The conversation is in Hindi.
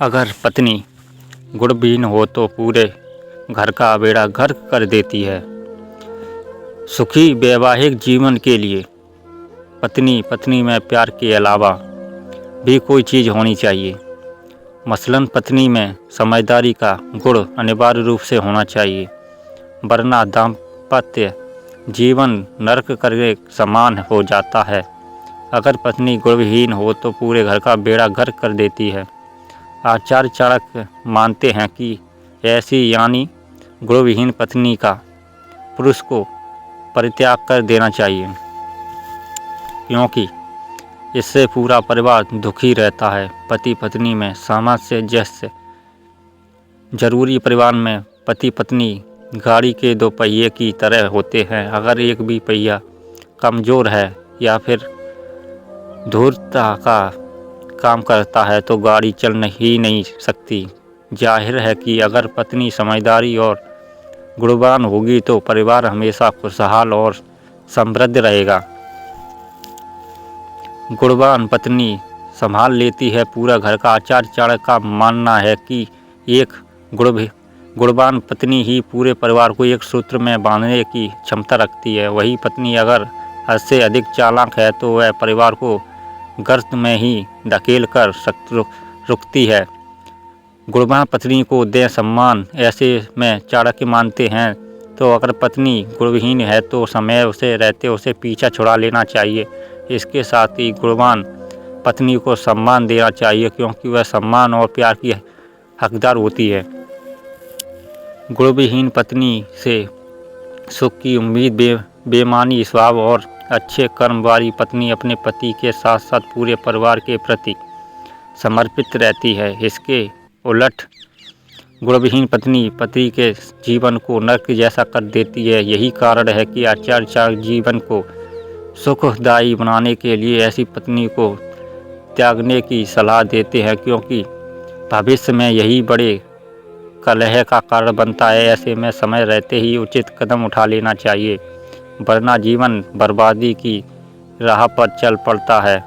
अगर पत्नी गुणविहीन हो तो पूरे घर का बेड़ा गर्क कर देती है। सुखी वैवाहिक जीवन के लिए पत्नी में प्यार के अलावा भी कोई चीज़ होनी चाहिए। मसलन पत्नी में समझदारी का गुण अनिवार्य रूप से होना चाहिए, वरना दाम्पत्य जीवन नरक के समान हो जाता है। अगर पत्नी गुणविहीन हो तो पूरे घर का बेड़ा गर्क कर देती है। आचार्य चाणक्य मानते हैं कि ऐसी यानी गुणविहीन पत्नी का पुरुष को परित्याग कर देना चाहिए, क्योंकि इससे पूरा परिवार दुखी रहता है। पति पत्नी में सामंजस्य जैसे जरूरी। परिवार में पति पत्नी गाड़ी के दो पहिए की तरह होते हैं। अगर एक भी पहिया कमज़ोर है या फिर धूर्तता का काम करता है तो गाड़ी चल ही नहीं सकती। जाहिर है कि अगर पत्नी समझदारी और गुणवान होगी तो परिवार हमेशा खुशहाल और समृद्ध रहेगा। गुणवान पत्नी संभाल लेती है पूरा घर का। आचार्य चाणक्य का मानना है कि एक गुणवान पत्नी ही पूरे परिवार को एक सूत्र में बांधने की क्षमता रखती है। वही पत्नी अगर हद से अधिक चालाक है तो वह परिवार को गर्त में ही धकेल कर रुकती है। गुणवान पत्नी को दें सम्मान। ऐसे में चाणक्य मानते हैं तो अगर पत्नी गुणविहीन है तो समय उसे रहते उसे पीछा छुड़ा लेना चाहिए। इसके साथ ही गुणवान पत्नी को सम्मान देना चाहिए, क्योंकि वह सम्मान और प्यार की हकदार होती है। गुणविहीन पत्नी से सुख की उम्मीद बेईमानी स्वभाव और अच्छे कर्म वाली पत्नी अपने पति के साथ साथ पूरे परिवार के प्रति समर्पित रहती है। इसके उलट गुणविहीन पत्नी पति के जीवन को नरक जैसा कर देती है। यही कारण है कि आचार्य चाणक्य जीवन को सुखदायी बनाने के लिए ऐसी पत्नी को त्यागने की सलाह देते हैं, क्योंकि भविष्य में यही बड़े कलह का कारण बनता है। ऐसे में समय रहते ही उचित कदम उठा लेना चाहिए, वरना जीवन बर्बादी की राह पर चल पड़ता है।